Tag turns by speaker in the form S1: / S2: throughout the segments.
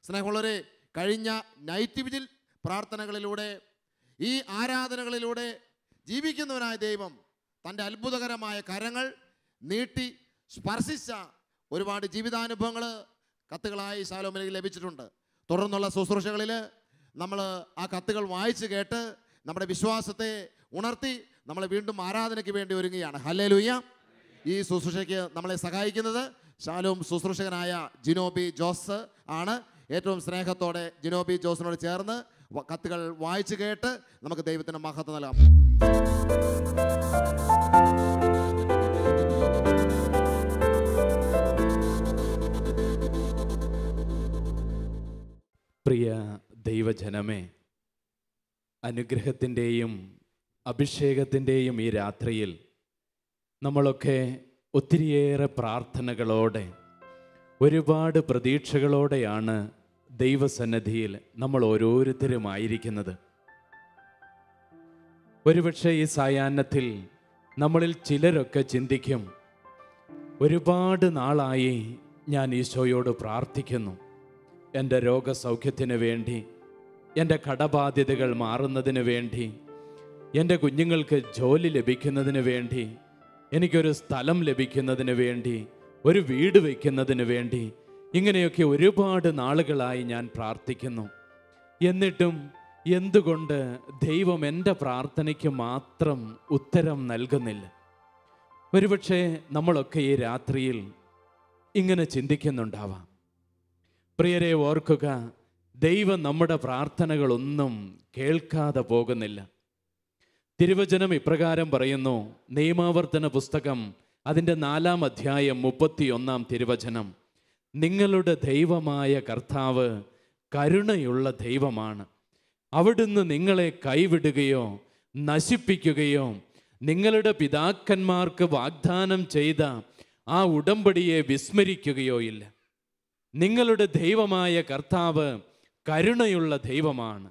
S1: സ്നേഹമുള്ളവരെ, കഴിഞ്ഞ night vigil പ്രാർത്ഥനകളിലൂടെ, ഈ ആരാധനകളിലൂടെ ജീവിക്കുന്നവനായ ദൈവം തൻ്റെ അത്ഭുതകരമായ കരങ്ങൾ നീട്ടി സ്പർശിച്ച ഒരുപാട് ജീവിതാനുഭവങ്ങൾ കത്തുകളായി ശാലോമിലേക്ക് ലഭിച്ചിട്ടുണ്ട്. തുടർന്നുള്ള ശുശ്രൂഷകളിൽ നമ്മൾ ആ കത്തുകൾ വായിച്ച് കേട്ട് നമ്മുടെ വിശ്വാസത്തെ ഉണർത്തി നമ്മൾ വീണ്ടും ആരാധനയ്ക്ക് വേണ്ടി ഒരുങ്ങുകയാണ്. ഹല്ലേലൂയ. ഈ ശുശ്രൂഷയ്ക്ക് നമ്മളെ സഹായിക്കുന്നത് ശാലോം ശുശ്രൂഷകനായ ജിനോബി ജോസ് ആണ്. ഏറ്റവും സ്നേഹത്തോടെ ജിനോബി ജോസിനോട് ചേർന്ന് കത്തുകൾ വായിച്ച് കേട്ട് നമുക്ക് ദൈവത്തിന് മഹത്വം നൽകാം.
S2: പ്രിയ ദൈവജനമേ, അനുഗ്രഹത്തിൻ്റെയും അഭിഷേകത്തിൻ്റെയും ഈ രാത്രിയിൽ നമ്മളൊക്കെ ഒത്തിരിയേറെ പ്രാർത്ഥനകളോടെ, ഒരുപാട് പ്രതീക്ഷകളോടെയാണ് ദൈവസന്നിധിയിൽ നമ്മൾ ഓരോരുത്തരുമായിരിക്കുന്നത്. ഒരുപക്ഷെ ഈ സായാഹ്നത്തിൽ നമ്മളിൽ ചിലരൊക്കെ ചിന്തിക്കും, ഒരുപാട് നാളായി ഞാൻ ഈശോയോട് പ്രാർത്ഥിക്കുന്നു, എൻ്റെ രോഗസൗഖ്യത്തിന് വേണ്ടി, എൻ്റെ കടബാധ്യതകൾ മാറുന്നതിന് വേണ്ടി, എൻ്റെ കുഞ്ഞുങ്ങൾക്ക് ജോലി ലഭിക്കുന്നതിന് വേണ്ടി, എനിക്കൊരു സ്ഥലം ലഭിക്കുന്നതിന് വേണ്ടി, ഒരു വീട് വയ്ക്കുന്നതിന് വേണ്ടി, ഇങ്ങനെയൊക്കെ ഒരുപാട് നാളുകളായി ഞാൻ പ്രാർത്ഥിക്കുന്നു. എന്നിട്ടും എന്തുകൊണ്ട് ദൈവം എൻ്റെ പ്രാർത്ഥനയ്ക്ക് മാത്രം ഉത്തരം നൽകുന്നില്ല? ഒരുപക്ഷെ നമ്മളൊക്കെ ഈ രാത്രിയിൽ ഇങ്ങനെ ചിന്തിക്കുന്നുണ്ടാവാം. പ്രിയരെ, ഓർക്കുക, ദൈവം നമ്മുടെ പ്രാർത്ഥനകളൊന്നും കേൾക്കാതെ പോകുന്നില്ല. തിരുവചനം ഇപ്രകാരം പറയുന്നു. നിയമാവർത്തന പുസ്തകം അതിൻ്റെ 4-ാം അധ്യായം 31-ാം തിരുവചനം: നിങ്ങളുടെ ദൈവമായ കർത്താവ് കരുണയുള്ള ദൈവമാണ്. അവിടുന്ന് നിങ്ങളെ കൈവിടുകയോ നശിപ്പിക്കുകയോ നിങ്ങളുടെ പിതാക്കന്മാർക്ക് വാഗ്ദാനം ചെയ്ത ആ ഉടമ്പടിയെ വിസ്മരിക്കുകയോ ഇല്ല. നിങ്ങളുടെ ദൈവമായ കർത്താവ് കരുണയുള്ള ദൈവമാണ്.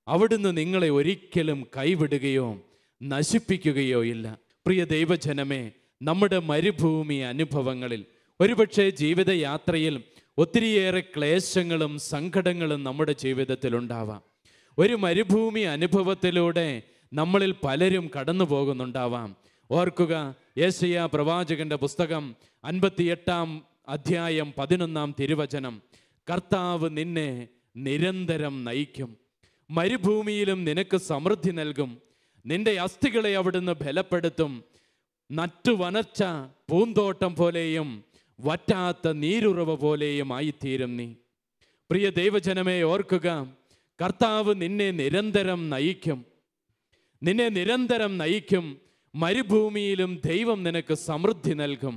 S2: അവിടുന്ന് നിങ്ങളെ ഒരിക്കലും കൈവിടുകയോ നശിപ്പിക്കുകയോ ഇല്ല. പ്രിയ ദൈവജനമേ, നമ്മുടെ മരുഭൂമി അനുഭവങ്ങളിൽ, ഒരുപക്ഷെ ജീവിതയാത്രയിൽ ഒത്തിരിയേറെ ക്ലേശങ്ങളും സങ്കടങ്ങളും നമ്മുടെ ജീവിതത്തിലുണ്ടാവാം. ഒരു മരുഭൂമി അനുഭവത്തിലൂടെ നമ്മളിൽ പലരും കടന്നു പോകുന്നുണ്ടാവാം. ഓർക്കുക, യെശയ്യാ പ്രവാചകന്റെ പുസ്തകം 58-ാം അധ്യായം 11-ാം തിരുവചനം: കർത്താവ് നിന്നെ നിരന്തരം നയിക്കും, മരുഭൂമിയിലും നിനക്ക് സമൃദ്ധി നൽകും, നിന്റെ അസ്ഥികളെ അവിടുന്ന് ബലപ്പെടുത്തും, നട്ടുവനച്ച പൂന്തോട്ടം പോലെയും വറ്റാത്ത നീരുറവ പോലെയും ആയിത്തീരും നീ. പ്രിയ ദൈവജനമേ, ഓർക്കുക, കർത്താവ് നിന്നെ നിരന്തരം നയിക്കും, നിന്നെ നിരന്തരം നയിക്കും. മരുഭൂമിയിലും ദൈവം നിനക്ക് സമൃദ്ധി നൽകും.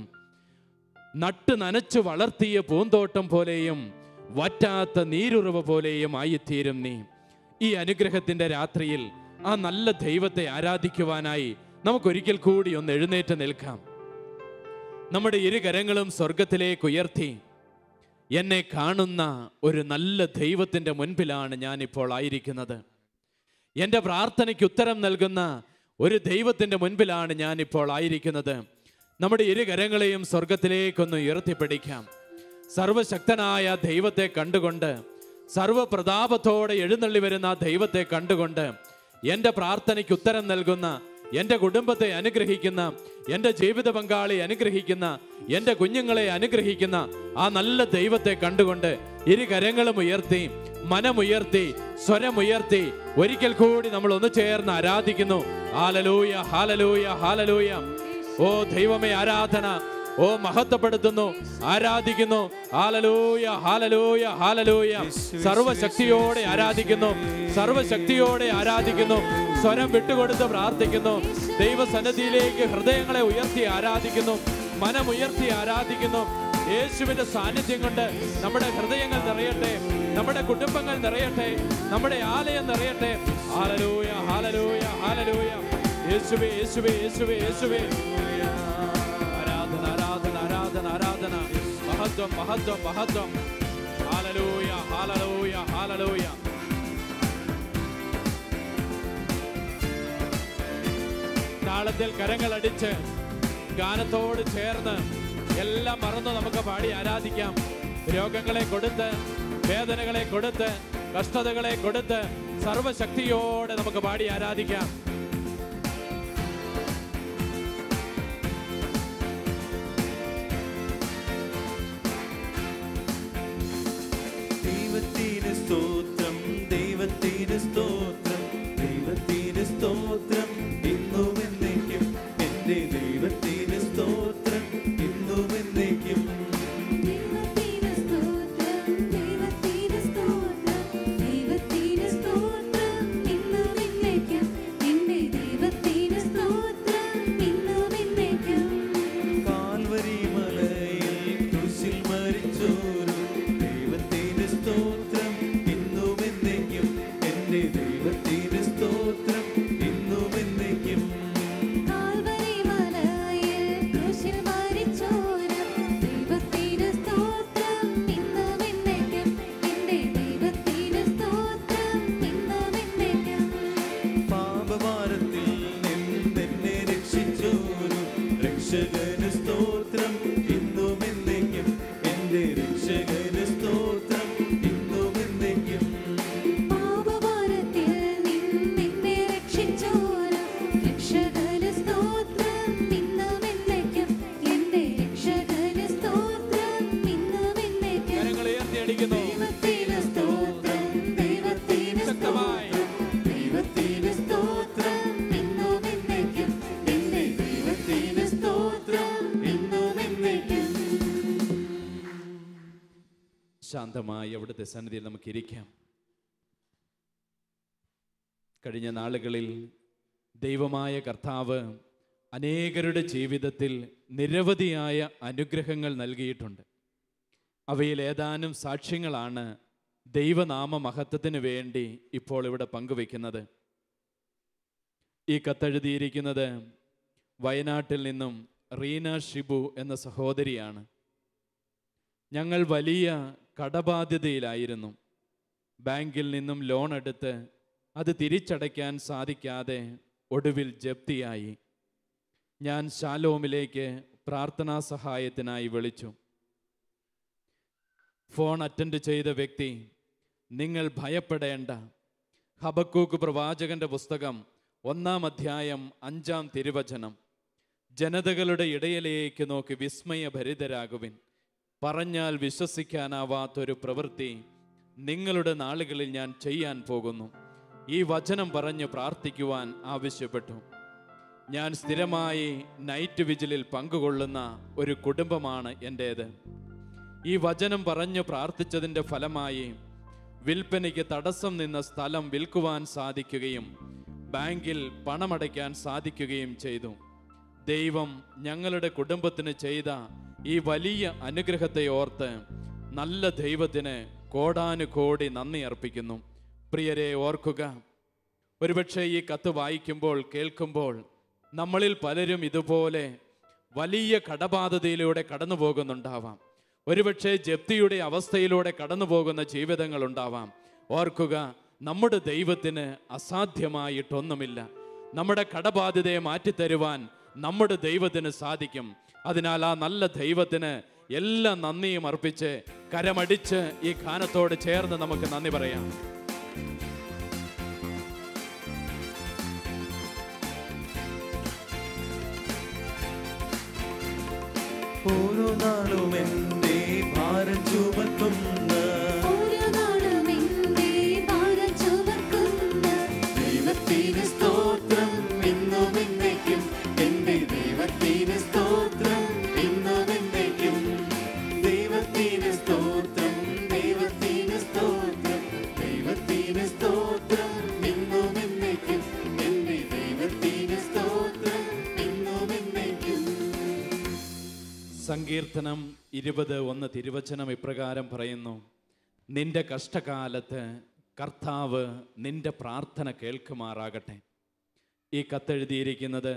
S2: നട്ട് നനച്ചു വളർത്തിയ പൂന്തോട്ടം പോലെയും വറ്റാത്ത നീരുറവ പോലെയും ആയിത്തീരും നീ. ഈ അനുഗ്രഹത്തിൻ്റെ രാത്രിയിൽ ആ നല്ല ദൈവത്തെ ആരാധിക്കുവാനായി നമുക്കൊരിക്കൽ കൂടി ഒന്ന് എഴുന്നേറ്റ് നിൽക്കാം. നമ്മുടെ ഇരുകരങ്ങളും സ്വർഗത്തിലേക്ക് ഉയർത്തി, എന്നെ കാണുന്ന ഒരു നല്ല ദൈവത്തിൻ്റെ മുൻപിലാണ് ഞാനിപ്പോൾ ആയിരിക്കുന്നത്. എൻ്റെ പ്രാർത്ഥനയ്ക്ക് ഉത്തരം നൽകുന്ന ഒരു ദൈവത്തിൻ്റെ മുൻപിലാണ് ഞാനിപ്പോൾ ആയിരിക്കുന്നത്. നമ്മുടെ ഇരുകരങ്ങളെയും സ്വർഗത്തിലേക്കൊന്ന് ഉയർത്തിപ്പിടിക്കാം. സർവശക്തനായ ദൈവത്തെ കണ്ടുകൊണ്ട്, സർവപ്രതാപത്തോടെ എഴുന്നള്ളി വരുന്ന ദൈവത്തെ കണ്ടുകൊണ്ട്, എൻ്റെ പ്രാർത്ഥനയ്ക്ക് ഉത്തരം നൽകുന്ന, എൻ്റെ കുടുംബത്തെ അനുഗ്രഹിക്കുന്ന, എൻ്റെ ജീവിത പങ്കാളി അനുഗ്രഹിക്കുന്ന, എൻ്റെ കുഞ്ഞുങ്ങളെ അനുഗ്രഹിക്കുന്ന ആ നല്ല ദൈവത്തെ കണ്ടുകൊണ്ട് ഇരുകരങ്ങളും ഉയർത്തി, മനമുയർത്തി, സ്വരമുയർത്തി ഒരിക്കൽ കൂടി നമ്മൾ ഒന്ന് ചേർന്ന് ആരാധിക്കുന്നു. ഹല്ലേലൂയ, ഹല്ലേലൂയ, ഹല്ലേലൂയ. ഓ ദൈവമേ, ആരാധന. ഓ മഹത്വപ്പെടുത്തുന്നു, ആരാധിക്കുന്നു. ഹല്ലേലൂയ, ഹല്ലേലൂയ, ഹല്ലേലൂയ. സർവശക്തിയോടെ ആരാധിക്കുന്നു, സർവശക്തിയോടെ ആരാധിക്കുന്നു. സ്വരം വിട്ടുകൊടുത്ത് പ്രാർത്ഥിക്കുന്നു. ദൈവസന്നിധിയിലേക്ക് ഹൃദയങ്ങളെ ഉയർത്തി ആരാധിക്കുന്നു, മനമുയർത്തി ആരാധിക്കുന്നു. യേശുവിന്റെ സാന്നിധ്യം കൊണ്ട് നമ്മുടെ ഹൃദയങ്ങൾ നിറയട്ടെ, നമ്മുടെ കുടുംബങ്ങൾ നിറയട്ടെ, നമ്മുടെ ആലയം നിറയട്ടെ. ഹല്ലേലൂയ, ഹല്ലേലൂയ, ഹല്ലേലൂയ. യേശുവേ, യേശുവേ, യേശുവേ, യേശുവേ. ആരാധന, ആരാധന, ആരാധന, ആരാധന. മഹത്വം, മഹത്വം, മഹത്വം. ഹല്ലേലൂയ, ഹല്ലേലൂയ, ഹല്ലേലൂയ. താളത്തിൽ കരങ്ങളടിച്ച് ഗാനത്തോട് ചേർന്ന് എല്ലാം മറന്ന് നമുക്ക് പാടി ആരാധിക്കാം. രോഗങ്ങളെ കൊടുത്ത്, വേദനകളെ കൊടുത്ത്, കഷ്ടതകളെ കൊടുത്ത് സർവശക്തിയോടെ നമുക്ക് പാടി ആരാധിക്കാം.
S3: ദൈവത്തിന് സ്തോത്രം, ദൈവത്തിന് സ്തോത്രം, ദൈവത്തിന് സ്തോത്രം ഇന്നും എന്നേക്കും. എൻ്റെ ദൈവത്തിന് സ്തോത്രം ഇന്നും എന്നേക്കും.
S2: ശാന്തമായി അവിടുത്തെ സന്നിധിയിൽ നമുക്ക് ഇരിക്കാം. കഴിഞ്ഞ നാളുകളിൽ ദൈവമായ കർത്താവ് അനേകരുടെ ജീവിതത്തിൽ നിരവധിയായ അനുഗ്രഹങ്ങൾ നൽകിയിട്ടുണ്ട്. അവയിൽ ഏതാനും സാക്ഷ്യങ്ങളാണ് ദൈവനാമ മഹത്വത്തിന് വേണ്ടി ഇപ്പോൾ ഇവിടെ പങ്കുവെക്കുന്നത്. ഈ കത്തെഴുതിയിരിക്കുന്നത് വയനാട്ടിൽ നിന്നും റീന ഷിബു എന്ന സഹോദരിയാണ്. ഞങ്ങൾ വലിയ കടബാധ്യതയിലായിരുന്നു. ബാങ്കിൽ നിന്നും ലോൺ എടുത്ത് അത് തിരിച്ചടയ്ക്കാൻ സാധിക്കാതെ ഒടുവിൽ ജപ്തിയായി. ഞാൻ ശാലോമിലേക്ക് പ്രാർത്ഥനാ സഹായത്തിനായി വിളിച്ചു. ഫോൺ അറ്റൻഡ് ചെയ്ത വ്യക്തി, നിങ്ങൾ ഭയപ്പെടേണ്ട, ഹബക്കൂക്ക് പ്രവാചകന്റെ പുസ്തകം 1-ാം അധ്യായം 5-ാം തിരുവചനം, ജനതകളുടെ ഇടയിലേക്ക് നോക്കി വിസ്മയഭരിതരാകുവിൻ. പറഞ്ഞാൽ വിശ്വസിക്കാനാവാത്തൊരു പ്രവൃത്തി നിങ്ങളുടെ നാളുകളിൽ ഞാൻ ചെയ്യാൻ പോകുന്നു. ഈ വചനം പറഞ്ഞ് പ്രാർത്ഥിക്കുവാൻ ആവശ്യപ്പെട്ടു. ഞാൻ സ്ഥിരമായി നൈറ്റ് വിജിലിൽ പങ്കുകൊള്ളുന്ന ഒരു കുടുംബമാണ് എൻ്റേത്. ഈ വചനം പറഞ്ഞ് പ്രാർത്ഥിച്ചതിൻ്റെ ഫലമായി വിൽപ്പനയ്ക്ക് തടസ്സം നിന്ന സ്ഥലം വിൽക്കുവാൻ സാധിക്കുകയും ബാങ്കിൽ പണമടയ്ക്കാൻ സാധിക്കുകയും ചെയ്തു. ദൈവം ഞങ്ങളുടെ കുടുംബത്തിന് ചെയ്ത ഈ വലിയ അനുഗ്രഹത്തെ ഓർത്ത് നല്ല ദൈവത്തിന് കോടാനുകോടി നന്ദി അർപ്പിക്കുന്നു. പ്രിയരെ, ഓർക്കുക, ഒരുപക്ഷെ ഈ കത്ത് വായിക്കുമ്പോൾ കേൾക്കുമ്പോൾ നമ്മളിൽ പലരും ഇതുപോലെ വലിയ കടബാധ്യതയിലൂടെ കടന്നു പോകുന്നുണ്ടാവാം. ഒരുപക്ഷെ ജപ്തിയുടെ അവസ്ഥയിലൂടെ കടന്നു പോകുന്ന ജീവിതങ്ങളുണ്ടാവാം. ഓർക്കുക, നമ്മുടെ ദൈവത്തിന് അസാധ്യമായിട്ടൊന്നുമില്ല. നമ്മുടെ കടബാധ്യതയെ മാറ്റിത്തരുവാൻ നമ്മുടെ ദൈവത്തിന് സാധിക്കും. അതിനാൽ ആ നല്ല ദൈവത്തിന് എല്ലാ നന്ദിയും അർപ്പിച്ച് കരമടിച്ച് ഈ ഗാനത്തോട് ചേർന്ന് നമുക്ക് നന്ദി പറയാം.
S3: ഓരോ നാളും എൻ്റെ ഭാരം ചുമക്കുന്ന ദൈവത്തിന് സ്തോത്രം ഇന്നും എന്നേക്കും. എൻ്റെ ദൈവത്തിന് സ്തോത്രം ഇന്നും എന്നേക്കും. ദൈവത്തിന് സ്തോത്രം, ദൈവത്തിന് സ്തോത്രം, ദൈവത്തിന് സ്തോത്രം ഇന്നും എന്നേക്കും. എൻ്റെ ദൈവത്തിന് സ്തോത്രം ഇന്നും എന്നേക്കും.
S2: സങ്കീർത്തനം 20:1 തിരുവചനം ഇപ്രകാരം പറയുന്നു, നിന്റെ കഷ്ടകാലത്ത് കർത്താവ് നിന്റെ പ്രാർത്ഥന കേൾക്കുമാറാകട്ടെ. ഈ കത്തെഴുതിയിരിക്കുന്നത്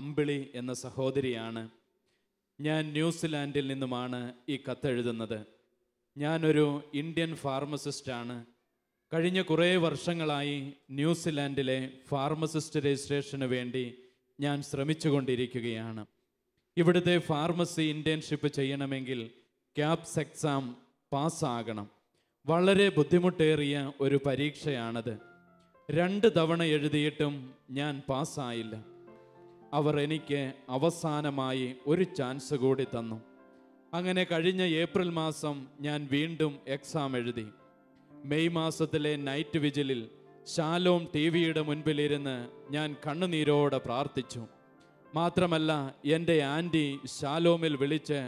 S2: അമ്പിളി എന്ന സഹോദരിയാണ്. ഞാൻ ന്യൂസിലാൻഡിൽ നിന്നുമാണ് ഈ കത്തെഴുതുന്നത്. ഞാനൊരു ഇന്ത്യൻ ഫാർമസിസ്റ്റാണ്. കഴിഞ്ഞ കുറേ വർഷങ്ങളായി ന്യൂസിലാൻഡിലെ ഫാർമസിസ്റ്റ് രജിസ്ട്രേഷന് വേണ്ടി ഞാൻ ശ്രമിച്ചുകൊണ്ടിരിക്കുകയാണ്. ഇവിടുത്തെ ഫാർമസി ഇൻറ്റേൺഷിപ്പ് ചെയ്യണമെങ്കിൽ ക്യാപ്സ് എക്സാം പാസ്സാകണം. വളരെ ബുദ്ധിമുട്ടേറിയ ഒരു പരീക്ഷയാണത്. 2 തവണ എഴുതിയിട്ടും ഞാൻ പാസ്സായില്ല. അവർ എനിക്ക് അവസാനമായി ഒരു ചാൻസ് കൂടി തന്നു. അങ്ങനെ കഴിഞ്ഞ ഏപ്രിൽ മാസം ഞാൻ വീണ്ടും എക്സാം എഴുതി. മെയ് മാസത്തിലെ നൈറ്റ് വിജിലിൽ ശാലോം ടിവിയുടെ മുൻപിലിരുന്ന് ഞാൻ കണ്ണുനീരോടെ പ്രാർത്ഥിച്ചു. മാത്രമല്ല, എൻ്റെ ആൻറ്റി ശാലോമിൽ വിളിച്ച്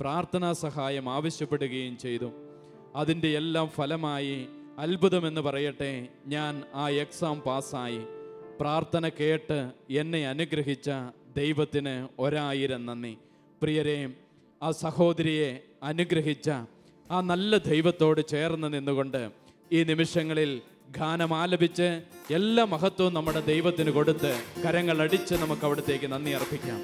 S2: പ്രാർത്ഥനാ സഹായം ആവശ്യപ്പെടുകയും ചെയ്തു. അതിൻ്റെ എല്ലാം ഫലമായി, അത്ഭുതമെന്ന് പറയട്ടെ, ഞാൻ ആ എക്സാം പാസ്സായി. പ്രാർത്ഥന കേട്ട് എന്നെ അനുഗ്രഹിച്ച ദൈവത്തിന് 1000 നന്ദി. പ്രിയരെ, ആ സഹോദരിയെ അനുഗ്രഹിച്ച ആ നല്ല ദൈവത്തോട് ചേർന്ന് നിന്നുകൊണ്ട് ഈ നിമിഷങ്ങളിൽ ഗാനം ആലപിച്ച് എല്ലാ മഹത്വവും നമ്മുടെ ദൈവത്തിന് കൊടുത്ത് കരങ്ങൾ അടിച്ച് നമുക്ക് അവിടത്തേക്ക് നന്ദി അർപ്പിക്കാം.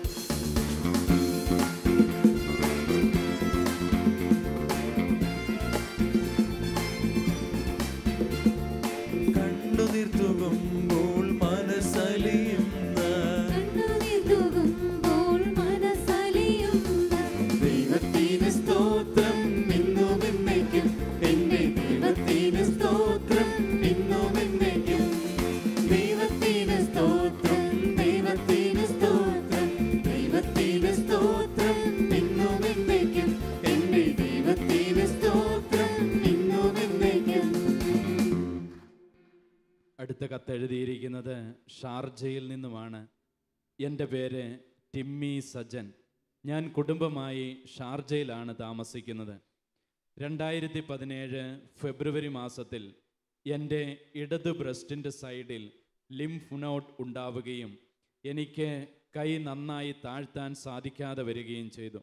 S2: അടുത്ത കത്തെഴുതിയിരിക്കുന്നത് ഷാർജയിൽ നിന്നുമാണ്. എൻ്റെ പേര് ടിമ്മി സജൻ. ഞാൻ കുടുംബമായി ഷാർജയിലാണ് താമസിക്കുന്നത്. 2017 ഫെബ്രുവരി മാസത്തിൽ എൻ്റെ ഇടത് ബ്രസ്റ്റിൻ്റെ സൈഡിൽ ലിംഫ് നോഡ് ഉണ്ടാവുകയും എനിക്ക് കൈ നന്നായി താഴ്ത്താൻ സാധിക്കാതെ വരികയും ചെയ്തു.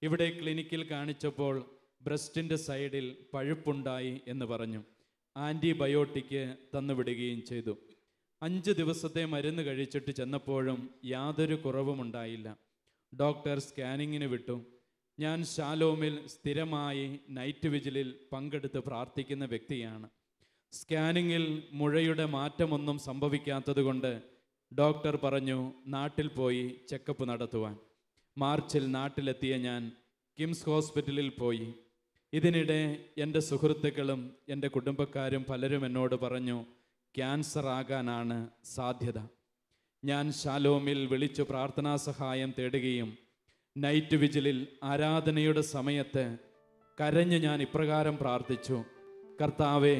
S2: ഇവിടെ ക്ലിനിക്കിൽ കാണിച്ചപ്പോൾ ബ്രസ്റ്റിൻ്റെ സൈഡിൽ പഴുപ്പുണ്ടായി എന്ന് പറഞ്ഞു. ആൻറ്റിബയോട്ടിക് തന്നുവിടുകയും ചെയ്തു. 5 ദിവസത്തെ മരുന്ന് കഴിച്ചിട്ട് ചെന്നപ്പോഴും യാതൊരു കുറവും ഉണ്ടായില്ല. ഡോക്ടർ സ്കാനിങ്ങിന് വിട്ടു. ഞാൻ ശാലോമിൽ സ്ഥിരമായി നൈറ്റ് വിജിലിൽ പങ്കെടുത്ത് പ്രാർത്ഥിക്കുന്ന വ്യക്തിയാണ്. സ്കാനിങ്ങിൽ മുഴയുടെ മാറ്റമൊന്നും സംഭവിക്കാത്തതുകൊണ്ട് ഡോക്ടർ പറഞ്ഞു നാട്ടിൽ പോയി ചെക്കപ്പ് നടത്തുവാൻ. മാർച്ചിൽ നാട്ടിലെത്തിയ ഞാൻ കിംസ് ഹോസ്പിറ്റലിൽ പോയി. ഇതിനിടെ എൻ്റെ സുഹൃത്തുക്കളും എൻ്റെ കുടുംബക്കാരും പലരും എന്നോട് പറഞ്ഞു, ക്യാൻസർ ആകാനാണ് സാധ്യത. ഞാൻ ശാലോമിൽ വിളിച്ചു പ്രാർത്ഥനാ സഹായം തേടുകയും നൈറ്റ് വിജിലിൽ ആരാധനയുടെ സമയത്ത് കരഞ്ഞ് ഞാൻ ഇപ്രകാരം പ്രാർത്ഥിച്ചു, കർത്താവേ,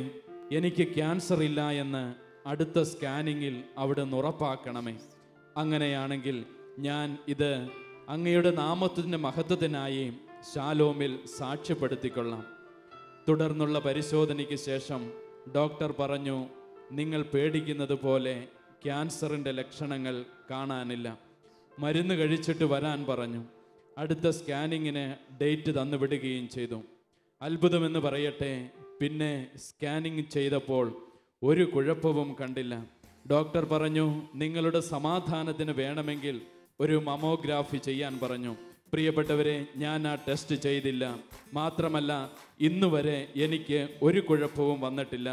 S2: എനിക്ക് ക്യാൻസർ ഇല്ല എന്ന് അടുത്ത സ്കാനിങ്ങിൽ അവിടുന്ന് ഉറപ്പാക്കണമേ. അങ്ങനെയാണെങ്കിൽ ഞാൻ ഇത് അങ്ങയുടെ നാമത്തിൻ്റെ മഹത്വത്തിനായി ശാലോമിൽ സാക്ഷ്യപ്പെടുത്തിക്കൊള്ളാം. തുടർന്നുള്ള പരിശോധനയ്ക്ക് ശേഷം ഡോക്ടർ പറഞ്ഞു, നിങ്ങൾ പേടിക്കുന്നത് പോലെ ക്യാൻസറിൻ്റെ ലക്ഷണങ്ങൾ കാണാനില്ല. മരുന്ന് കഴിച്ചിട്ട് വരാൻ പറഞ്ഞു. അടുത്ത സ്കാനിങ്ങിന് ഡേറ്റ് തന്നുവിടുകയും ചെയ്തു. അത്ഭുതമെന്ന് പറയട്ടെ, പിന്നെ സ്കാനിങ് ചെയ്തപ്പോൾ ഒരു കുഴപ്പവും കണ്ടില്ല. ഡോക്ടർ പറഞ്ഞു, നിങ്ങളുടെ സമാധാനത്തിന് വേണമെങ്കിൽ ഒരു മമോഗ്രാഫി ചെയ്യാൻ പറഞ്ഞു. പ്രിയപ്പെട്ടവരെ, ഞാൻ ആ ടെസ്റ്റ് ചെയ്തില്ല. മാത്രമല്ല, ഇന്നുവരെ എനിക്ക് ഒരു കുഴപ്പവും വന്നിട്ടില്ല.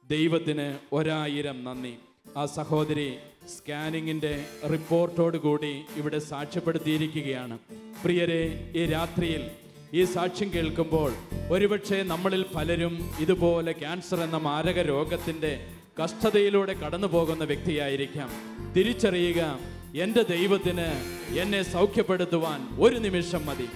S2: ദൈവത്തിന് 1000 നന്ദി. ആ സഹോദരി സ്കാനിങ്ങിൻ്റെ റിപ്പോർട്ടോട് കൂടി ഇവിടെ സാക്ഷ്യപ്പെടുത്തിയിരിക്കുകയാണ്. പ്രിയരെ, ഈ രാത്രിയിൽ ഈ സാക്ഷ്യം കേൾക്കുമ്പോൾ ഒരുപക്ഷെ നമ്മളിൽ പലരും ഇതുപോലെ ക്യാൻസർ എന്ന മാരക രോഗത്തിൻ്റെ കഷ്ടതയിലൂടെ കടന്നു പോകുന്ന വ്യക്തിയായിരിക്കാം. തിരിച്ചറിയുക, എൻ്റെ ദൈവത്തിന് എന്നെ സൗഖ്യപ്പെടുത്തുവാൻ ഒരു നിമിഷം മതി.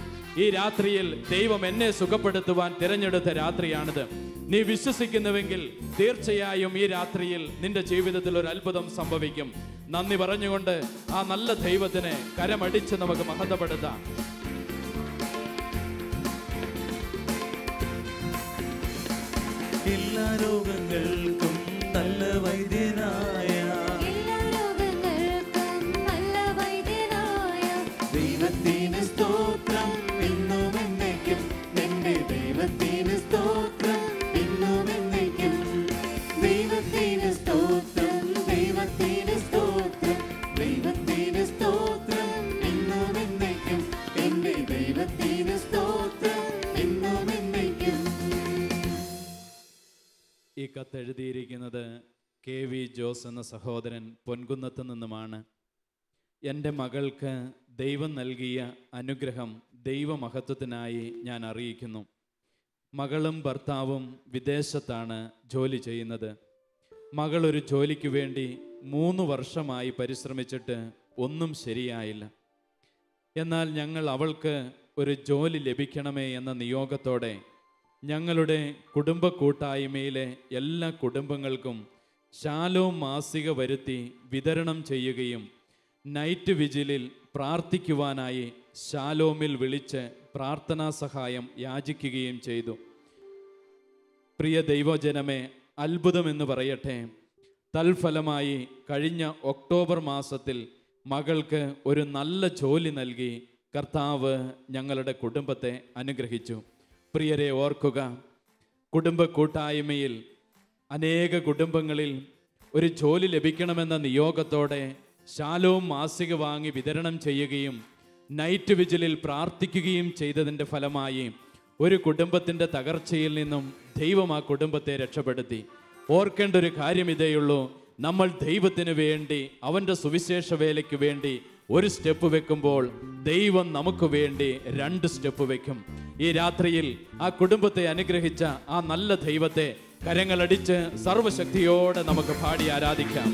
S2: ഈ രാത്രിയിൽ ദൈവം എന്നെ സുഖപ്പെടുത്തുവാൻ തിരഞ്ഞെടുത്ത രാത്രിയാണിത്. നീ വിശ്വസിക്കുന്നുവെങ്കിൽ തീർച്ചയായും ഈ രാത്രിയിൽ നിന്റെ ജീവിതത്തിൽ ഒരു അത്ഭുതം സംഭവിക്കും. നന്ദി പറഞ്ഞുകൊണ്ട് ആ നല്ല ദൈവത്തിന് കരമടിച്ച് നമുക്ക് മഹത്വപ്പെടുത്താം.
S3: എല്ലാ രോഗങ്ങൾക്കും നല്ല വൈദ്യനായ ദൈവത്തിന് സ്തോത്രം എന്നും എന്നേക്കും. നിന്റെ ദൈവത്തിന് സ്തോത്രം എന്നും എന്നേക്കും. ദൈവത്തിന് സ്തോത്രം, ദൈവത്തിന് സ്തോത്രം, ദൈവത്തിന് സ്തോത്രം എന്നും എന്നേക്കും. എന്റെ ദൈവത്തിന് സ്തോത്രം എന്നും എന്നേക്കും.
S2: ഈ കത്തെഴുതിയിരിക്കുന്നത് KV ജോസ് എന്ന സഹോദരൻ പൊൻകുന്നത്ത് നിന്നുമാണ്. എൻ്റെ മകൾക്ക് ദൈവം നൽകിയ അനുഗ്രഹം ദൈവമഹത്വത്തിനായി ഞാൻ അറിയിക്കുന്നു. മകളും ഭർത്താവും വിദേശത്താണ് ജോലി ചെയ്യുന്നത്. മകൾ ഒരു ജോലിക്ക് വേണ്ടി 3 വർഷമായി പരിശ്രമിച്ചിട്ട് ഒന്നും ശരിയായില്ല. എന്നാൽ ഞങ്ങൾ അവൾക്ക് ഒരു ജോലി ലഭിക്കണമേ എന്ന നിയോഗത്തോടെ ഞങ്ങളുടെ കുടുംബ കൂട്ടായ്മയിലെ എല്ലാ കുടുംബങ്ങൾക്കും ശാലോം മാസിക വരുത്തി വിതരണം ചെയ്യുകയും നൈറ്റ് വിജിലിൽ പ്രാർത്ഥിക്കുവാനായി ശാലോമിൽ വിളിച്ച് പ്രാർത്ഥനാ സഹായം യാചിക്കുകയും ചെയ്തു. പ്രിയ ദൈവജനമേ, അത്ഭുതമെന്ന് പറയട്ടെ, തൽഫലമായി കഴിഞ്ഞ ഒക്ടോബർ മാസത്തിൽ മകൾക്ക് ഒരു നല്ല ജോലി നൽകി കർത്താവ് ഞങ്ങളുടെ കുടുംബത്തെ അനുഗ്രഹിച്ചു. പ്രിയരെ, ഓർക്കുക, കുടുംബ കൂട്ടായ്മയിൽ അനേക കുടുംബങ്ങളിൽ ഒരു ജോലി ലഭിക്കണമെന്ന നിയോഗത്തോടെ ശാലോം മാസിക വാങ്ങി വിതരണം ചെയ്യുകയും നൈറ്റ് വിജിലിൽ പ്രാർത്ഥിക്കുകയും ചെയ്തതിൻ്റെ ഫലമായി ഒരു കുടുംബത്തിൻ്റെ തകർച്ചയിൽ നിന്നും ദൈവം ആ കുടുംബത്തെ രക്ഷപ്പെടുത്തി. ഓർക്കേണ്ട ഒരു കാര്യം ഇതേയുള്ളൂ, നമ്മൾ ദൈവത്തിന് വേണ്ടി, അവൻ്റെ സുവിശേഷ വേലയ്ക്ക് വേണ്ടി ഒരു സ്റ്റെപ്പ് വെക്കുമ്പോൾ ദൈവം നമുക്ക് വേണ്ടി 2 സ്റ്റെപ്പ് വെക്കും. ഈ രാത്രിയിൽ ആ കുടുംബത്തെ അനുഗ്രഹിച്ച ആ നല്ല ദൈവത്തെ കരങ്ങളടിച്ച് സർവശക്തിയോടെ നമുക്ക് പാടി ആരാധിക്കാം.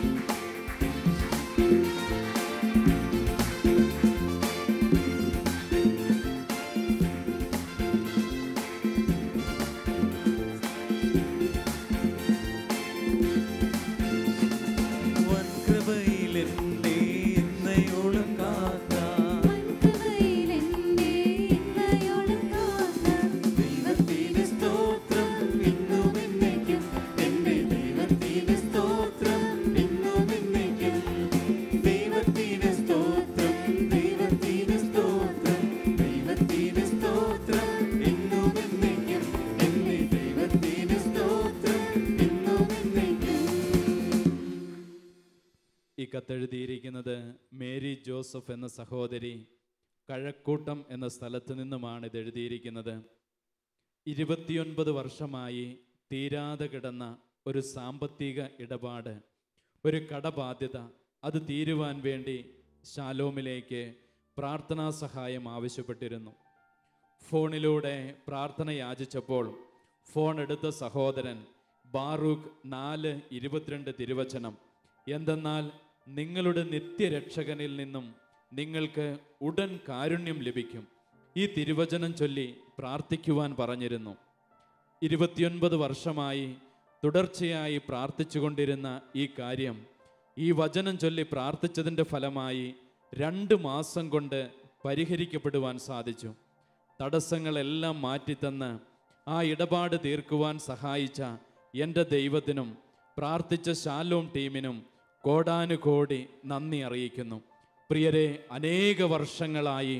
S2: കത്തെഴുതിയിരിക്കുന്നത് മേരി ജോസഫ് എന്ന സഹോദരി കഴക്കൂട്ടം എന്ന സ്ഥലത്ത് നിന്നുമാണ് ഇത് എഴുതിയിരിക്കുന്നത്. 29 വർഷമായി തീരാതെ കിടന്ന ഒരു സാമ്പത്തിക ഇടപാട്, ഒരു കടബാധ്യത, അത് തീരുവാൻ വേണ്ടി ശാലോമിലേക്ക് പ്രാർത്ഥനാ സഹായം ആവശ്യപ്പെട്ടിരുന്നു. ഫോണിലൂടെ പ്രാർത്ഥന യാചിച്ചപ്പോൾ ഫോൺ എടുത്ത സഹോദരൻ ബാറൂഖ് 4:22 തിരുവചനം, എന്തെന്നാൽ നിങ്ങളുടെ നിത്യരക്ഷകനിൽ നിന്നും നിങ്ങൾക്ക് ഉടൻ കാരുണ്യം ലഭിക്കും, ഈ തിരുവചനം ചൊല്ലി പ്രാർത്ഥിക്കുവാൻ പറഞ്ഞിരുന്നു. 29 വർഷമായി തുടർച്ചയായി പ്രാർത്ഥിച്ചുകൊണ്ടിരുന്ന ഈ കാര്യം ഈ വചനം ചൊല്ലി പ്രാർത്ഥിച്ചതിൻ്റെ ഫലമായി 2 മാസം കൊണ്ട് പരിഹരിക്കപ്പെടുവാൻ സാധിച്ചു. തടസ്സങ്ങളെല്ലാം മാറ്റിത്തന്ന് ആ ഇടപാട് തീർക്കുവാൻ സഹായിച്ച എൻ്റെ ദൈവത്തിനും പ്രാർത്ഥിച്ച ശാലോം ടീമിനും കോടാനുകോടി നന്ദി അറിയിക്കുന്നു. പ്രിയരെ, അനേക വർഷങ്ങളായി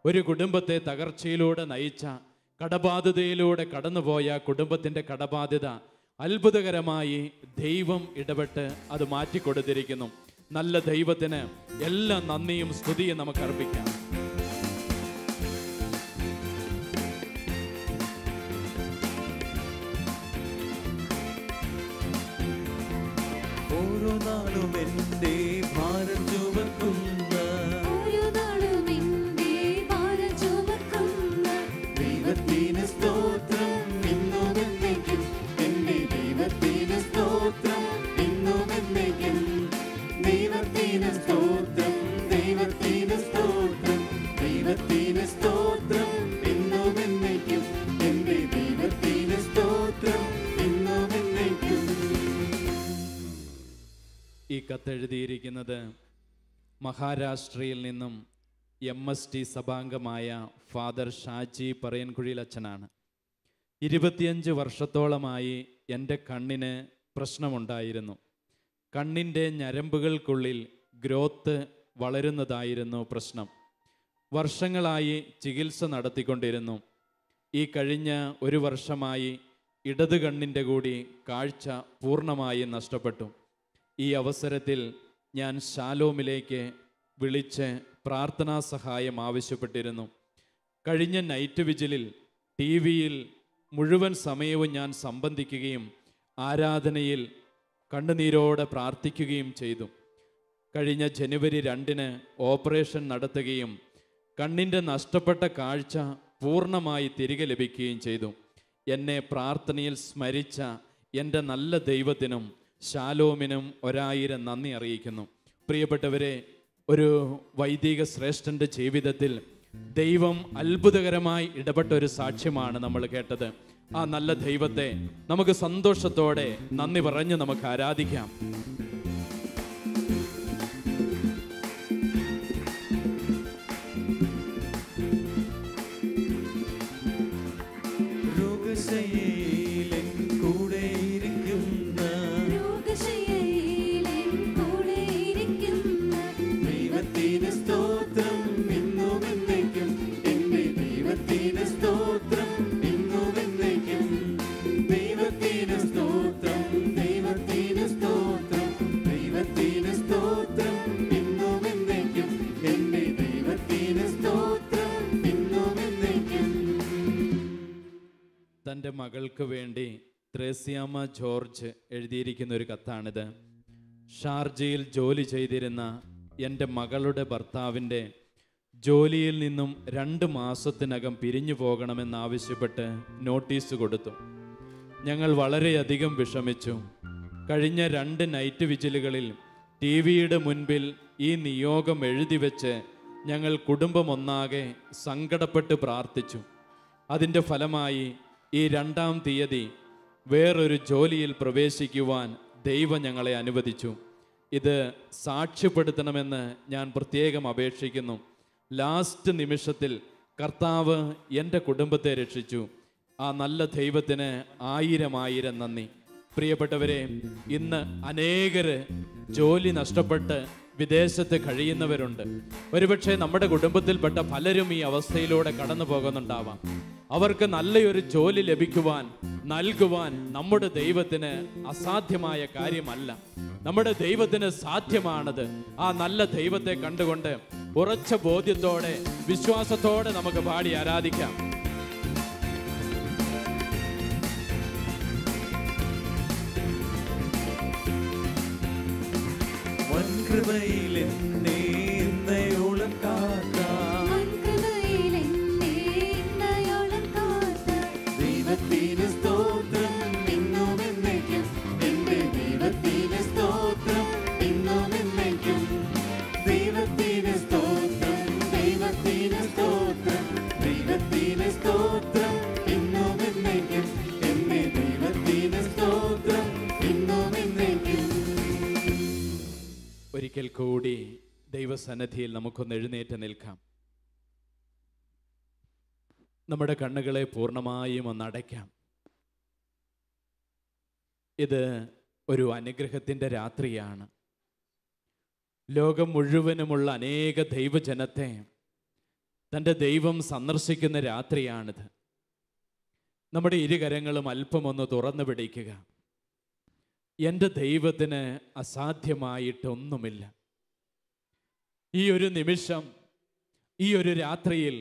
S2: ഒരു കുടുംബത്തെ തകർച്ചയിലൂടെ നയിച്ച, കടബാധ്യതയിലൂടെ കടന്നുപോയ കുടുംബത്തിൻ്റെ കടബാധ്യത അത്ഭുതകരമായി ദൈവം ഇടപെട്ട് അത് മാറ്റിക്കൊടുത്തിരിക്കുന്നു. നല്ല ദൈവത്തിന് എല്ലാ നന്ദിയും സ്തുതിയും നമുക്ക് അർപ്പിക്കാം.
S3: ഓരോ നാളും എൻ്റെ ഭാരം ചുമക്കുന്ന, ദൈവത്തിന് സ്തോത്രം ഇന്നും എന്നേക്കും, എൻ്റെ ദൈവത്തിന് സ്തോത്രം ഇന്നും എന്നേക്കും. ദൈവത്തിന് സ്തോത്രം, ദൈവത്തിന് സ്തോത്രം, ദൈവത്തിന് സ്തോത്രം ഇന്നും എന്നേക്കും, എൻ്റെ ദൈവത്തിന് സ്തോത്രം ഇന്നും എന്നേക്കും.
S2: ഈ കത്തെഴുതിയിരിക്കുന്നത് മഹാരാഷ്ട്രയിൽ നിന്നും MST സഭാംഗമായ ഫാദർ ഷാജി പറയൻകുഴിയിൽ അച്ഛനാണ്. 25 വർഷത്തോളമായി എൻ്റെ കണ്ണിന് പ്രശ്നമുണ്ടായിരുന്നു. കണ്ണിൻ്റെ ഞരമ്പുകൾക്കുള്ളിൽ ഗ്രോത്ത് വളരുന്നതായിരുന്നു പ്രശ്നം. വർഷങ്ങളായി ചികിത്സ നടത്തിക്കൊണ്ടിരുന്നു. ഈ കഴിഞ്ഞ 1 വർഷമായി ഇടത് കണ്ണിൻ്റെ കൂടി കാഴ്ച പൂർണ്ണമായി നഷ്ടപ്പെട്ടു. ഈ അവസരത്തിൽ ഞാൻ ശാലോമിലേക്ക് വിളിച്ച് പ്രാർത്ഥനാ സഹായം ആവശ്യപ്പെട്ടിരുന്നു. കഴിഞ്ഞ നൈറ്റ് വിജിലിൽ TV-യിൽ മുഴുവൻ സമയവും ഞാൻ സംബന്ധിക്കുകയും ആരാധനയിൽ കണ്ണുനീരോടെ പ്രാർത്ഥിക്കുകയും ചെയ്തു. കഴിഞ്ഞ ജനുവരി 2-ന് ഓപ്പറേഷൻ നടത്തുകയും കണ്ണിൻ്റെ നഷ്ടപ്പെട്ട കാഴ്ച പൂർണ്ണമായി തിരികെ ലഭിക്കുകയും ചെയ്തു. എന്നെ പ്രാർത്ഥനയിൽ സ്മരിച്ച എൻ്റെ നല്ല ദൈവത്തിനും ശാലോമിനും 1000 നന്ദി അറിയിക്കുന്നു. പ്രിയപ്പെട്ടവരെ, ഒരു വൈദിക ശ്രേഷ്ഠൻ്റെ ജീവിതത്തിൽ ദൈവം അത്ഭുതകരമായി ഇടപെട്ട ഒരു സാക്ഷ്യമാണ് നമ്മൾ കേട്ടത്. ആ നല്ല ദൈവത്തെ നമുക്ക് സന്തോഷത്തോടെ നന്ദി പറഞ്ഞ് നമുക്ക് ആരാധിക്കാം. തൻ്റെ മകൾക്ക് വേണ്ടി ത്രേസ്യാമ്മ ജോർജ് എഴുതിയിരിക്കുന്ന ഒരു കത്താണിത്. ഷാർജയിൽ ജോലി ചെയ്തിരുന്ന എൻ്റെ മകളുടെ ഭർത്താവിൻ്റെ ജോലിയിൽ നിന്നും 2 മാസത്തിനകം പിരിഞ്ഞു പോകണമെന്നാവശ്യപ്പെട്ട് നോട്ടീസ് കൊടുത്തു. ഞങ്ങൾ വളരെയധികം വിഷമിച്ചു. കഴിഞ്ഞ 2 നൈറ്റ് വിജിലുകളിൽ TV-യുടെ മുൻപിൽ ഈ നിയോഗം എഴുതി വെച്ച് ഞങ്ങൾ കുടുംബമൊന്നാകെ സങ്കടപ്പെട്ട് പ്രാർത്ഥിച്ചു. അതിൻ്റെ ഫലമായി ഈ 2-ാം തീയതി വേറൊരു ജോലിയിൽ പ്രവേശിക്കുവാൻ ദൈവം ഞങ്ങളെ അനുവദിച്ചു. ഇത് സാക്ഷ്യപ്പെടുത്തണമെന്ന് ഞാൻ പ്രത്യേകം അപേക്ഷിക്കുന്നു. ലാസ്റ്റ് നിമിഷത്തിൽ കർത്താവ് എൻ്റെ കുടുംബത്തെ രക്ഷിച്ചു. ആ നല്ല ദൈവത്തിന് 1000 നന്ദി. പ്രിയപ്പെട്ടവരെ, ഇന്ന് അനേകര് ജോലി നഷ്ടപ്പെട്ട് വിദേശത്ത് കഴിയുന്നവരുണ്ട്. ഒരുപക്ഷെ നമ്മുടെ കുടുംബത്തിൽപ്പെട്ട പലരും ഈ അവസ്ഥയിലൂടെ കടന്നു പോകുന്നുണ്ടാവാം. അവർക്ക് നല്ലൊരു ജോലി ലഭിക്കുവാൻ നൽകുവാൻ നമ്മുടെ ദൈവത്തിന് അസാധ്യമായ കാര്യമല്ല. നമ്മുടെ ദൈവത്തിന് സാധ്യമാണത്. ആ നല്ല ദൈവത്തെ കണ്ടുകൊണ്ട് ഉറച്ച ബോധ്യത്തോടെ വിശ്വാസത്തോടെ നമുക്ക് പാടി ആരാധിക്കാം. ഒരിക്കൽ കൂടി ദൈവസന്നിധിയിൽ നമുക്കൊന്ന് എഴുന്നേറ്റ് നിൽക്കാം. നമ്മുടെ കണ്ണുകളെ പൂർണ്ണമായും ഒന്ന് അടയ്ക്കാം. ഇത് ഒരു അനുഗ്രഹത്തിൻ്റെ രാത്രിയാണ്. ലോകം മുഴുവനുമുള്ള അനേക ദൈവജനത്തെ തൻ്റെ ദൈവം സന്ദർശിക്കുന്ന രാത്രിയാണിത്. നമ്മുടെ ഇരുകരങ്ങളും അല്പമൊന്ന് തുറന്നു പിടിക്കുക. എൻ്റെ ദൈവത്തിന് അസാധ്യമായിട്ടൊന്നുമില്ല. ഈ ഒരു നിമിഷം, ഈ ഒരു രാത്രിയിൽ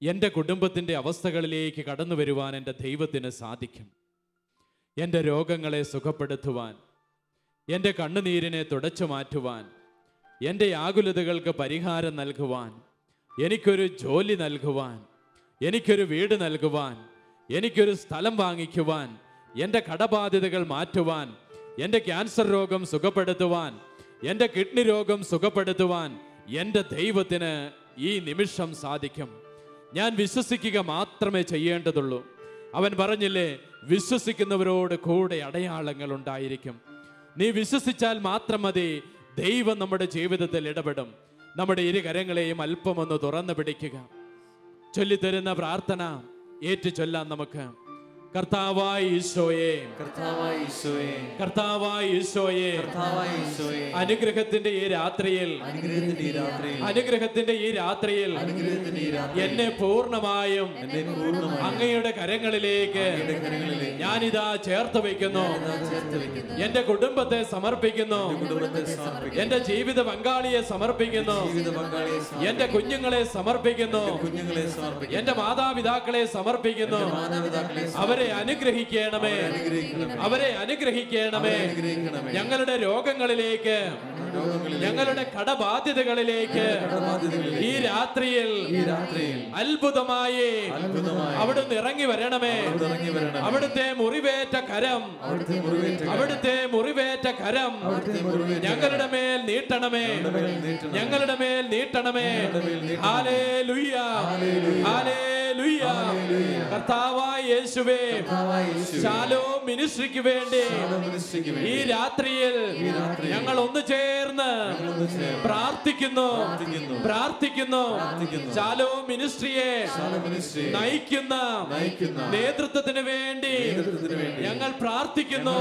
S2: എൻ്റെ കുടുംബത്തിൻ്റെ അവസ്ഥകളിലേക്ക് കടന്നു വരുവാൻ എൻ്റെ ദൈവത്തിന് സാധിക്കും. എൻ്റെ രോഗങ്ങളെ സുഖപ്പെടുത്തുവാൻ, എൻ്റെ കണ്ണുനീരിനെ തുടച്ചു മാറ്റുവാൻ, എൻ്റെ ആകുലതകൾക്ക് പരിഹാരം നൽകുവാൻ, എനിക്കൊരു ജോലി നൽകുവാൻ, എനിക്കൊരു വീട് നൽകുവാൻ, എനിക്കൊരു സ്ഥലം വാങ്ങിക്കുവാൻ, എൻ്റെ കടബാധ്യതകൾ മാറ്റുവാൻ, എൻ്റെ ക്യാൻസർ രോഗം സുഖപ്പെടുത്തുവാൻ, എൻ്റെ കിഡ്നി രോഗം സുഖപ്പെടുത്തുവാൻ എൻ്റെ ദൈവത്തിന് ഈ നിമിഷം സാധിക്കും. ഞാൻ വിശ്വസിക്കുക മാത്രമേ ചെയ്യേണ്ടതുള്ളൂ. അവൻ പറഞ്ഞില്ലേ, വിശ്വസിക്കുന്നവരോട് കൂടെ അടയാളങ്ങൾ ഉണ്ടായിരിക്കും. നീ വിശ്വസിച്ചാൽ മാത്രം മതി, ദൈവം നമ്മുടെ ജീവിതത്തിൽ ഇടപെടും. നമ്മുടെ ഇരുകരങ്ങളെയും അല്പമൊന്ന് തുറന്നു പിടിക്കുക. ചൊല്ലിത്തരുന്ന പ്രാർത്ഥന ഏറ്റു ചൊല്ലാൻ നമുക്ക്. കർത്താവായ ഈശോയേ, കർത്താവായ ഈശോയേ, കർത്താവായ ഈശോയേ, കർത്താവായ ഈശോയേ, അനുഗ്രഹത്തിന്റെ ഈ രാത്രിയിൽ, അനുഗ്രഹത്തിന്റെ ഈ രാത്രിയിൽ എന്നെ പൂർണ്ണമായും അങ്ങയുടെ കരങ്ങളിലേക്ക് ഞാനിതാ ചേർത്ത് വയ്ക്കുന്നു. എന്റെ കുടുംബത്തെ സമർപ്പിക്കുന്നു, എന്റെ ജീവിത പങ്കാളിയെ സമർപ്പിക്കുന്നു, എന്റെ കുഞ്ഞുങ്ങളെ സമർപ്പിക്കുന്നു, എന്റെ മാതാപിതാക്കളെ സമർപ്പിക്കുന്നു. അവരെ അനുഗ്രഹിക്കണമേ, അവരെ അനുഗ്രഹിക്കണമേ. ഞങ്ങളുടെ രോഗങ്ങളിലേക്ക്, ഞങ്ങളുടെ കടബാധ്യതകളിലേക്ക് ഈ രാത്രിയിൽ അത്ഭുതമായി അവിടുന്ന് ഇറങ്ങി വരണമേ. അവിടുത്തെ മുറിവേറ്റ കരം, അവിടുത്തെ മുറിവേറ്റ കരം ഞങ്ങളുടെ മേൽ നീട്ടണമേ, ഞങ്ങളുടെ മേൽ നീട്ടണമേ. Hallelujah, hallelujah. കർത്താവായ യേശുവേ, ശാലോം മിനിസ്ട്രിക്ക് വേണ്ടി ഈ രാത്രിയിൽ ഞങ്ങൾ ഒന്ന് ചേർന്ന് പ്രാർത്ഥിക്കുന്നു, പ്രാർത്ഥിക്കുന്നു. ശാലോം മിനിസ്ട്രിയെ നയിക്കുന്ന നേതൃത്വത്തിന് വേണ്ടി ഞങ്ങൾ പ്രാർത്ഥിക്കുന്നു.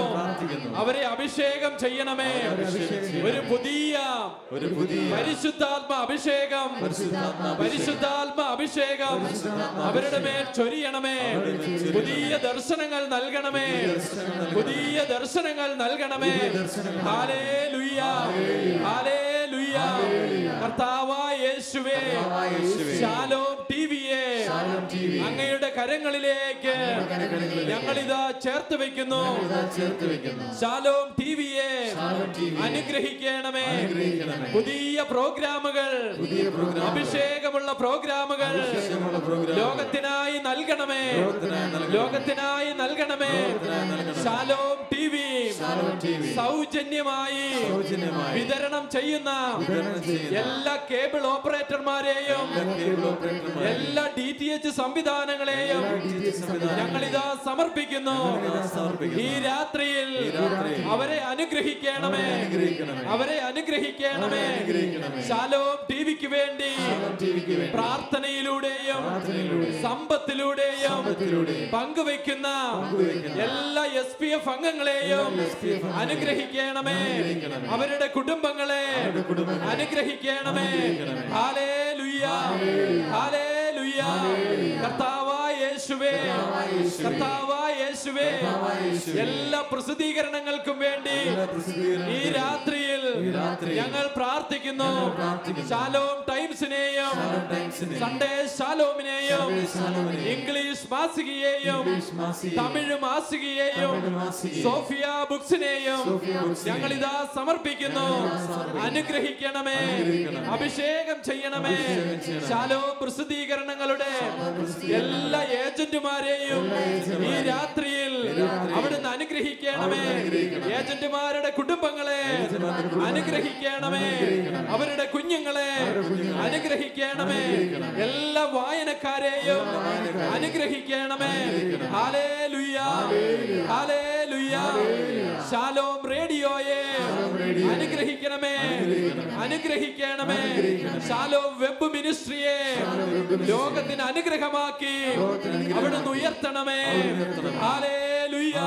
S2: അവരെ അഭിഷേകം ചെയ്യണമേ. ഒരു പുതിയ പരിശുദ്ധാത്മ അഭിഷേകം, പരിശുദ്ധാത്മ അഭിഷേകം അവരുടെ മേൽ ചൊരിയണമേ. പുതിയ ദർശനങ്ങൾ നൽകണമേ, പുതിയ ദർശനങ്ങൾ നൽകണമേ. Hallelujah, hallelujah. കർത്താവായ യേശുവേ, ശാലോം ടിവിയെ അങ്ങയുടെ കരങ്ങളിലേക്ക് ഞങ്ങളിതാ ചേർത്ത് വെക്കുന്നു. ശാലോം ടിവിയെ അനുഗ്രഹിക്കണമേ. പുതിയ പ്രോഗ്രാമുകൾ, അഭിഷേകമുള്ള പ്രോഗ്രാമുകൾ ലോകത്തിനായി നൽകണമേ, ലോകത്തിനായി നൽകണമേ. ശാലോം ടിവി സൗജന്യമായി വിതരണം ചെയ്യുന്ന എല്ലാ കേബിൾ ഓപ്പറേറ്റർമാരെയും എല്ലാ DTH സംവിധാനങ്ങളെയും ഞങ്ങളിതാ സമർപ്പിക്കുന്നു. ഈ രാത്രിയിൽ അവരെ അനുഗ്രഹിക്കണമേ, അവരെ അനുഗ്രഹിക്കണമേ. ശാലോം ടിവിക്ക് വേണ്ടി പ്രാർത്ഥനയിലൂടെയും സമ്പത്തിലൂടെയും പങ്കുവെക്കുന്ന എല്ലാ SPF അംഗങ്ങളെയും അനുഗ്രഹിക്കണമേ. അവരുടെ കുടുംബങ്ങളെ അനുഗ്രഹിക്കണമേ. Hallelujah, hallelujah. കർത്താവായ യേശുവേ, കർത്താവായ യേശുവേ, എല്ലാ പ്രസിദ്ധീകരണങ്ങൾക്കും വേണ്ടി ഈ രാത്രിയിൽ ഞങ്ങൾ പ്രാർത്ഥിക്കുന്നു. ശാലോം ടൈംസിനെയും സൺഡേ ശാലോമിനെയും ഇംഗ്ലീഷ് മാസികയെയും തമിഴ് മാസികയെയും സോഫിയ ബുക്സിനെയും ഞങ്ങൾ ഇതാ സമർപ്പിക്കുന്നു. അനുഗ്രഹിക്കണമേ, അഭിഷേകം ചെയ്യണമേ. ശാലോം പ്രസിദ്ധീകരണങ്ങളുടെ എല്ലാ ഏജന്റുമാരെയും ഈ രാത്രിയിൽ അവിടുന്ന് അനുഗ്രഹിക്കണമേ. ഏജന്റുമാരുടെ കുടുംബങ്ങളെ അനുഗ്രഹിക്കണമേ, അവരുടെ കുഞ്ഞുങ്ങളെ അനുഗ്രഹിക്കണമേ. എല്ലാ വായനക്കാരെയും അനുഗ്രഹിക്കണമേ. Hallelujah, hallelujah. ശാലോം റേഡിയോയെ അനുഗ്രഹിക്കണമേ, അനുഗ്രഹിക്കണമേ. ശാലോം വെബ് മിനിസ്ട്രിയെ ലോകത്തിന് അനുഗ്രഹമാക്കി അവിടുന്ന് ഉയർത്തണമേ. ഹല്ലേലൂയ.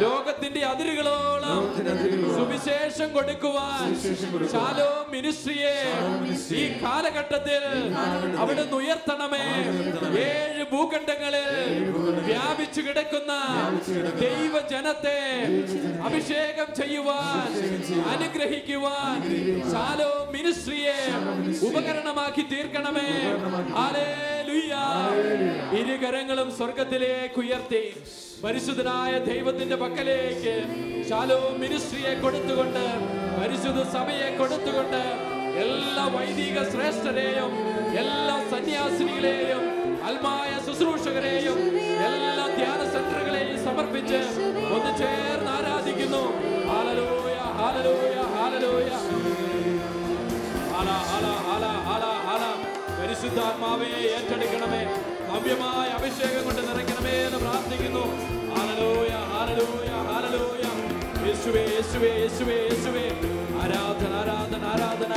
S2: ലോകത്തിന്റെ അതിരുകളോളം സുവിശേഷം കൊടുക്കുവാൻ ശാലോം മിനിസ്ട്രിയെ ഈ കാലഘട്ടത്തിൽ അവിടുന്ന് ഉയർത്തണമേ. 7 ഭൂഖണ്ഡങ്ങളിൽ വ്യാപിച്ചു കിടക്കുന്ന ദൈവജനത്തെ അഭിഷേകം ചെയ്യുവാൻ, അനുഗ്രഹിക്കുവാൻ ശാലോം മിനിസ്ട്രിയെ ഉപകരണമാക്കി തീർക്കണമേ. ഹല്ലേലൂയ. ഇരുകരങ്ങളും സ്വർഗത്തിലേക്ക് ഉയർത്തി പരിശുദ്ധനായ ദൈവത്തിന്റെ പക്കലേക്ക് ശാലോം മിനിസ്ട്രിയെ കൊടുത്തുകൊണ്ട്, പരിശുദ്ധ സഭയെ കൊടുത്തുകൊണ്ട്, എല്ലാ വൈദിക ശ്രേഷ്ഠരെയും എല്ലാ സന്യാസിനികളെയും ആത്മായ ശുശ്രൂഷകരെയും എല്ലാ ധ്യാന സെന്ററുകളെയും സമർപ്പിച്ച് ഒന്ന് ചേർന്ന് ആരാധിക്കുന്നു. ഹല്ലേലൂയ, ഹല്ലേലൂയ, ഹല്ലേലൂയ. ഹല്ലേലൂയ, ഹല്ലേലൂയ. പരിശുദ്ധാത്മാവേ ഏറ്റെടുക്കണമേ, നവ്യമായ അഭിഷേകം കൊണ്ട് നിറയ്ക്കണമേ എന്ന് പ്രാർത്ഥിക്കുന്നു. ഹല്ലേലൂയ, ഹല്ലേലൂയ, ഹല്ലേലൂയ. യേശുവേ, യേശുവേ, യേശുവേ, യേശുവേ. ആരാധന, ആരാധന, ആരാധന.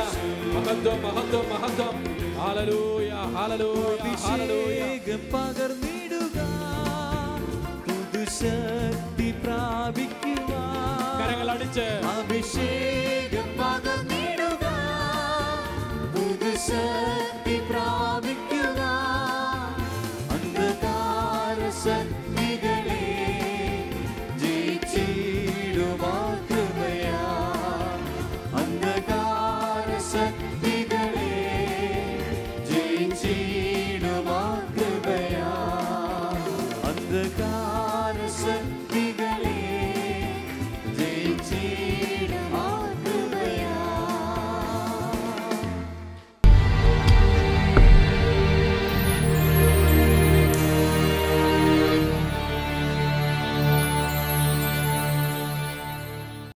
S2: മഹത്വം, മഹത്വം, മഹത്വം. ഹല്ലേലൂയ, ഹല്ലേലൂയ, ഹല്ലേലൂയ.
S3: പകർന്നിടുക, പുതുശക്തി പ്രാപിക്കുക,
S2: കരങ്ങൾ അടിച്ച്
S3: അഭിഷേകം